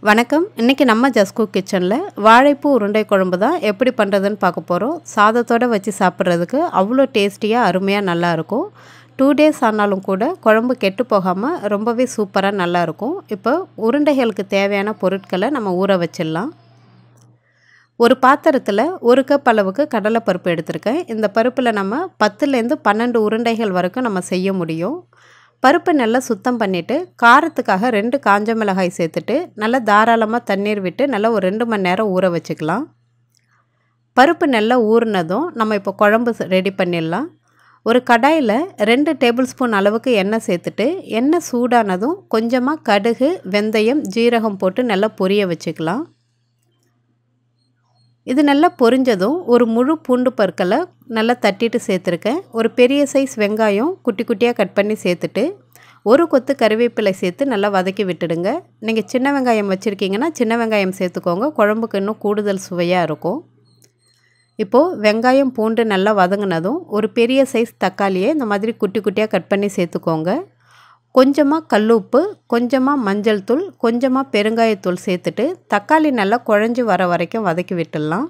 வணக்கம். இன்னைக்கு நம்ம ஜஸ்ட் குக் கிச்சனில் வாழைப்பூ உருண்டை குழம்பு தான் எப்படி பண்ணுறதுன்னு பார்க்க போகிறோம். சாதத்தோடு வச்சு சாப்பிட்றதுக்கு அவ்வளோ டேஸ்டியாக அருமையாக நல்லாயிருக்கும். 2 days ஆனாலும் கூட குழம்பு கெட்டு போகாமல் ரொம்பவே சூப்பராக நல்லாயிருக்கும். இப்போ உருண்டைகளுக்கு தேவையான பொருட்களை நம்ம ஊற வச்சிடலாம். ஒரு பாத்திரத்தில் 1 கப் அளவுக்கு கடலைப்பருப்பு எடுத்திருக்கேன். இந்த பருப்பில் நம்ம 10லேருந்து 12 உருண்டைகள் வரைக்கும் நம்ம செய்ய முடியும். பருப்பு நல்லா சுத்தம் பண்ணிவிட்டு காரத்துக்காக 2 காஞ்ச மிளகாய் சேர்த்துட்டு நல்லா தாராளமாக தண்ணீர் விட்டு நல்லா ஒரு 2 மணி நேரம் ஊற வச்சுக்கலாம். பருப்பு நல்லா ஊறினதும் நம்ம இப்போ குழம்பு ரெடி பண்ணிடலாம். ஒரு கடாயில் 2 டேபிள் ஸ்பூன் அளவுக்கு எண்ணெய் சேர்த்துட்டு எண்ணெய் சூடானதும் கொஞ்சமாக கடுகு, வெந்தயம், ஜீரகம் போட்டு நல்லா பொரிய வச்சுக்கலாம். இது நல்லா பொரிஞ்சதும் ஒரு முழு பூண்டு பற்களை நல்லா தட்டிட்டு சேர்த்துருக்கேன். ஒரு பெரிய சைஸ் வெங்காயம் குட்டி குட்டியாக கட் பண்ணி சேர்த்துட்டு ஒரு கொத்து கறிவேப்பிலை சேர்த்து நல்லா வதக்கி விட்டுடுங்க. நீங்கள் சின்ன வெங்காயம் வச்சுருக்கீங்கன்னா சின்ன வெங்காயம் சேர்த்துக்கோங்க. குழம்புக்கு இன்னும் கூடுதல் சுவையாக இருக்கும். இப்போது வெங்காயம் பூண்டு நல்லா வதங்கினதும் ஒரு பெரிய சைஸ் தக்காளியை இந்த மாதிரி குட்டி குட்டியாக கட் பண்ணி சேர்த்துக்கோங்க. கொஞ்சமாக கல்லுப்பு, கொஞ்சமாக மஞ்சள் தூள், கொஞ்சமாக பெருங்காயத்தூள் சேர்த்துட்டு தக்காளி நல்லா குழஞ்சி வர வரைக்கும் வதக்கி விட்டுடலாம்.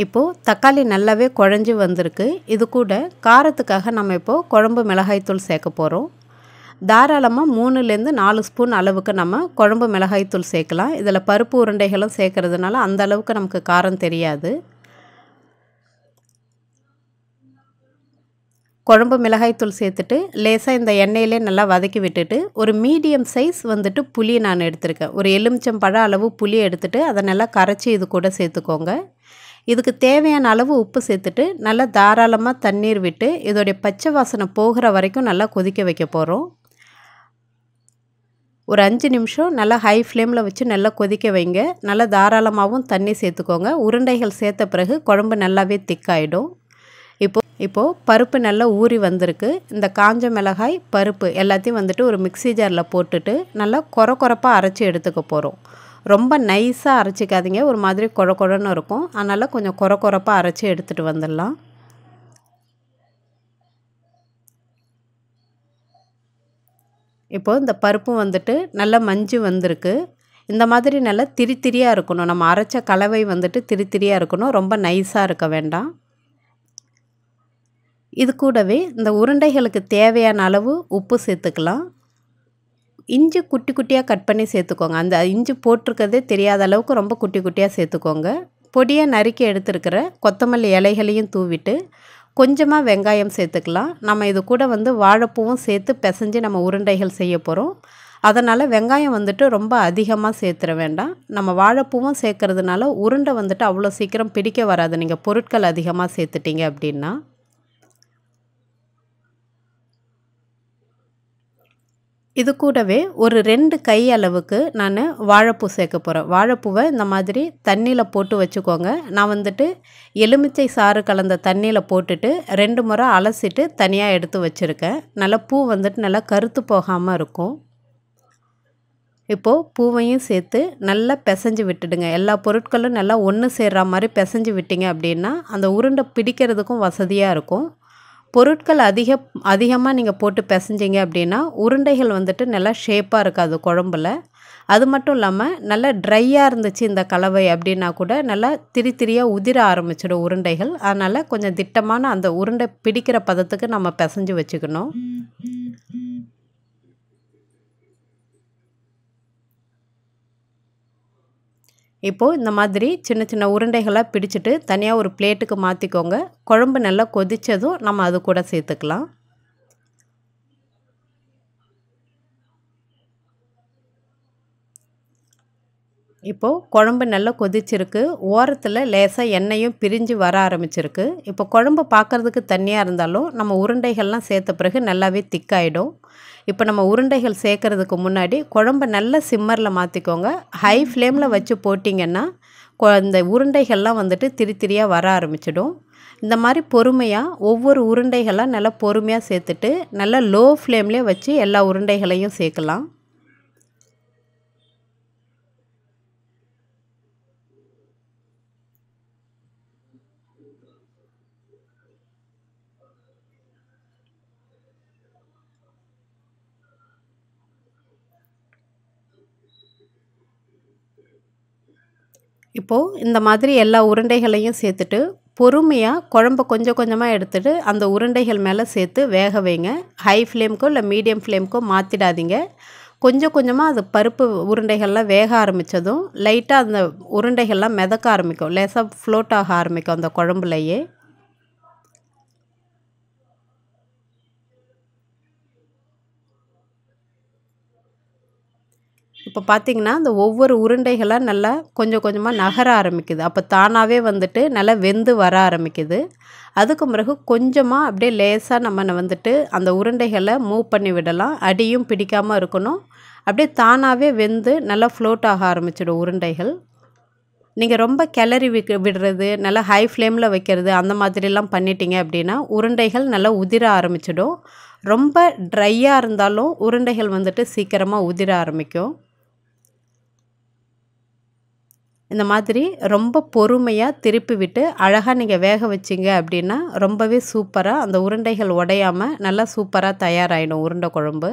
இப்போது தக்காளி நல்லாவே குழஞ்சி வந்திருக்கு. இது கூட காரத்துக்காக நம்ம இப்போது குழம்பு மிளகாய்த்தூள் சேர்க்க போகிறோம். தாராளமாக 3லேருந்து 4 ஸ்பூன் அளவுக்கு நம்ம குழம்பு மிளகாய்த்தூள் சேர்க்கலாம். இதில் பருப்பு உருண்டைகளும் சேர்க்கறதுனால அந்த அளவுக்கு நமக்கு காரம் தெரியாது. குழம்பு மிளகாய்த்தூள் சேர்த்துட்டு லேசாக இந்த எண்ணெயிலே நல்லா வதக்கி விட்டுட்டு ஒரு மீடியம் சைஸ் வந்துட்டு புளி நான் எடுத்திருக்கேன். ஒரு எலுமிச்சம்பழ அளவு புளி எடுத்துகிட்டு அதை நல்லா கரைச்சி இது கூட சேர்த்துக்கோங்க. இதுக்கு தேவையான அளவு உப்பு சேர்த்துட்டு நல்லா தாராளமாக தண்ணீர் விட்டு இதோடைய பச்சை வாசனை போகிற வரைக்கும் நல்லா கொதிக்க வைக்க போகிறோம். ஒரு 5 நிமிஷம் நல்லா ஹை ஃப்ளேமில் வச்சு நல்லா கொதிக்க வைங்க. நல்லா தாராளமாகவும் தண்ணி சேர்த்துக்கோங்க. உருண்டைகள் சேர்த்த பிறகு குழம்பு நல்லாவே திக்காயிடும். இப்போது பருப்பு நல்லா ஊறி வந்திருக்கு. இந்த காஞ்ச மிளகாய், பருப்பு எல்லாத்தையும் வந்துட்டு ஒரு மிக்ஸி ஜாரில் போட்டுட்டு நல்லா கொரப்பாக அரைச்சி எடுத்துக்க போகிறோம். ரொம்ப நைஸாக அரைச்சிக்காதீங்க, ஒரு மாதிரி குழன்னு இருக்கும். அதனால் கொஞ்சம் கொரப்பாக அரைச்சி எடுத்துகிட்டு வந்துடலாம். இப்போது இந்த பருப்பும் வந்துட்டு நல்லா மஞ்சு வந்திருக்கு. இந்த மாதிரி நல்லா திரியாக இருக்கணும். நம்ம அரைச்ச கலவை வந்துட்டு திரியாக இருக்கணும், ரொம்ப நைஸாக இருக்க வேண்டாம். இது கூடவே இந்த உருண்டைகளுக்கு தேவையான அளவு உப்பு சேர்த்துக்கலாம். இஞ்சி குட்டி குட்டியாக கட் பண்ணி சேர்த்துக்கோங்க. அந்த இஞ்சி போட்டிருக்கிறதே தெரியாத அளவுக்கு ரொம்ப குட்டி குட்டியாக சேர்த்துக்கோங்க. பொடியாக நறுக்கி எடுத்துருக்கிற கொத்தமல்லி இலைகளையும் தூவிட்டு கொஞ்சமாக வெங்காயம் சேர்த்துக்கலாம். நம்ம இது கூட வாழைப்பூவும் சேர்த்து பிசைஞ்சு நம்ம உருண்டைகள் செய்ய போகிறோம். அதனால் வெங்காயம் வந்துட்டு ரொம்ப அதிகமாக சேர்த்துற வேண்டாம். நம்ம வாழைப்பூவும் சேர்க்கறதுனால உருண்டை வந்துட்டு அவ்வளோ சீக்கிரம் பிடிக்க வராது நீங்கள் பொருட்கள் அதிகமாக சேர்த்துட்டீங்க அப்படின்னா. இது கூடவே ஒரு 2 கை அளவுக்கு நான் வாழைப்பூ சேர்க்க போகிறேன். வாழைப்பூவை இந்த மாதிரி தண்ணியில் போட்டு வச்சுக்கோங்க. நான் வந்துட்டு எலுமிச்சை சாறு கலந்த தண்ணியில் போட்டுட்டு 2 முறை அலசிட்டு தனியாக எடுத்து வச்சுருக்கேன். நல்லா பூ வந்துட்டு நல்லா கருத்து போகாமல் இருக்கும். இப்போது பூவையும் சேர்த்து நல்லா பிசைஞ்சு விட்டுடுங்க. எல்லா பொருட்களும் நல்லா ஒன்று சேர்ற மாதிரி பிசைஞ்சு விட்டிங்க அப்படின்னா அந்த உருண்டை பிடிக்கிறதுக்கும் வசதியாக இருக்கும். பொருட்கள் அதிகமாக நீங்கள் போட்டு பிசைஞ்சிங்க அப்படின்னா உருண்டைகள் வந்துட்டு நல்லா ஷேப்பாக இருக்காது குழம்புல. அது மட்டும் இல்லாமல் நல்லா ட்ரையாக இருந்துச்சு இந்த கலவை அப்படின்னா கூட நல்லா திரியாக உதிர ஆரம்பிச்சிடும் உருண்டைகள். அதனால் கொஞ்சம் திட்டமான அந்த உருண்டை பிடிக்கிற பதத்துக்கு நம்ம பிசைஞ்சு வச்சுக்கணும். இப்போது இந்த மாதிரி சின்ன சின்ன உருண்டைகளாக பிடிச்சிட்டு தனியாக ஒரு பிளேட்டுக்கு மாற்றிக்கோங்க. குழம்பு நல்லா கொதித்ததும் நம்ம அது கூட சேர்த்துக்கலாம். இப்போது குழம்பு நல்லா கொதிச்சிருக்கு. ஓரத்தில் லேசாக எண்ணெயும் பிரிஞ்சு வர ஆரம்பிச்சிருக்கு. இப்போ குழம்பு பார்க்குறதுக்கு தண்ணியாக இருந்தாலும் நம்ம உருண்டைகள்லாம் சேர்த்த பிறகு நல்லாவே திக்காயிடும். இப்போ நம்ம உருண்டைகள் சேர்க்கறதுக்கு முன்னாடி குழம்பை நல்லா சிம்மரில் மாற்றிக்கோங்க. ஹை ஃப்ளேமில் வச்சு போட்டிங்கன்னா இந்த உருண்டைகள்லாம் வந்துட்டு திரியாக வர ஆரம்பிச்சிடும். இந்த மாதிரி பொறுமையாக ஒவ்வொரு உருண்டைகளாக நல்லா பொறுமையாக சேர்த்துட்டு நல்லா லோ ஃப்ளேம்லேயே வச்சு எல்லா உருண்டைகளையும் சேர்க்கலாம். இப்போது இந்த மாதிரி எல்லா உருண்டைகளையும் சேர்த்துட்டு பொறுமையாக குழம்ப கொஞ்சம் கொஞ்சமாக எடுத்துகிட்டு அந்த உருண்டைகள் மேலே சேர்த்து வேக வைங்க. ஹை ஃப்ளேமுக்கோ இல்லை மீடியம் ஃப்ளேமுக்கோ மாற்றிடாதீங்க. கொஞ்சம் கொஞ்சமாக அது பருப்பு உருண்டைகள்லாம் வேக ஆரம்பித்ததும் லைட்டாக அந்த உருண்டைகள்லாம் மிதக்க ஆரம்பிக்கும். லேசாக ஃப்ளோட் ஆக ஆரம்பிக்கும் அந்த குழம்புலையே. இப்போ பார்த்தீங்கன்னா அந்த ஒவ்வொரு உருண்டைகளாக நல்லா கொஞ்சம் கொஞ்சமாக நகர ஆரம்பிக்குது. அப்போ தானாகவே வந்துட்டு நல்லா வெந்து வர ஆரம்பிக்குது. அதுக்கு பிறகு கொஞ்சமாக அப்படியே லேசாக நம்ம வந்துட்டு அந்த உருண்டைகளை மூவ் பண்ணி விடலாம். அடியும் பிடிக்காமல் இருக்கணும். அப்படியே தானாகவே வெந்து நல்லா ஃப்ளோட் ஆக ஆரம்பிச்சிடும் உருண்டைகள். நீங்கள் ரொம்ப கிளறி விடுறது, நல்லா ஹை ஃப்ளேமில் வைக்கிறது அந்த மாதிரிலாம் பண்ணிட்டீங்க அப்படின்னா உருண்டைகள் நல்லா உதிர ஆரம்பிச்சிடும். ரொம்ப ட்ரையாக இருந்தாலும் உருண்டைகள் வந்துட்டு சீக்கிரமாக உதிர ஆரம்பிக்கும். இந்த மாதிரி ரொம்ப பொறுமையாக திருப்பி விட்டு அழகாக நீங்கள் வேக வச்சிங்க அப்படின்னா ரொம்பவே சூப்பராக அந்த உருண்டைகள் உடையாமல் நல்லா சூப்பராக தயாராகிடும் உருண்டை குழம்பு.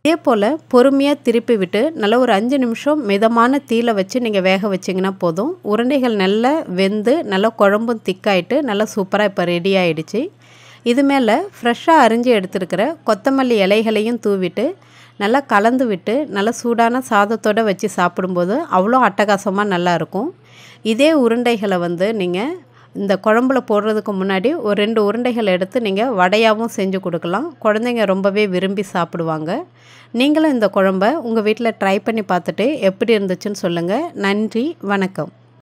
இதே போல் பொறுமையாக திருப்பி விட்டு நல்லா ஒரு 5 நிமிஷம் மிதமான தீயில வச்சு நீங்கள் வேக வச்சிங்கன்னா போதும். உருண்டைகள் நல்லா வெந்து நல்லா குழம்பும் திக்காயிட்டு நல்லா சூப்பராக இப்போ ரெடி ஆகிடுச்சு. இது மேலே ஃப்ரெஷ்ஷாக அரிஞ்சு எடுத்துருக்கிற கொத்தமல்லி இலைகளையும் தூவிட்டு நல்லா கலந்து விட்டு நல்லா சூடான சாதத்தோடு வச்சு சாப்பிடும்போது அவ்வளோ அட்டகாசமாக நல்லாயிருக்கும். இதே உருண்டைகளை நீங்கள் இந்த குழம்புல போடுறதுக்கு முன்னாடி ஒரு 2 உருண்டைகள் எடுத்து நீங்கள் வடையாகவும் செஞ்சு கொடுக்கலாம். குழந்தைங்க ரொம்பவே விரும்பி சாப்பிடுவாங்க. நீங்களும் இந்த குழம்ப உங்கள் வீட்டில் ட்ரை பண்ணி பார்த்துட்டு எப்படி இருந்துச்சுன்னு சொல்லுங்கள். நன்றி, வணக்கம்.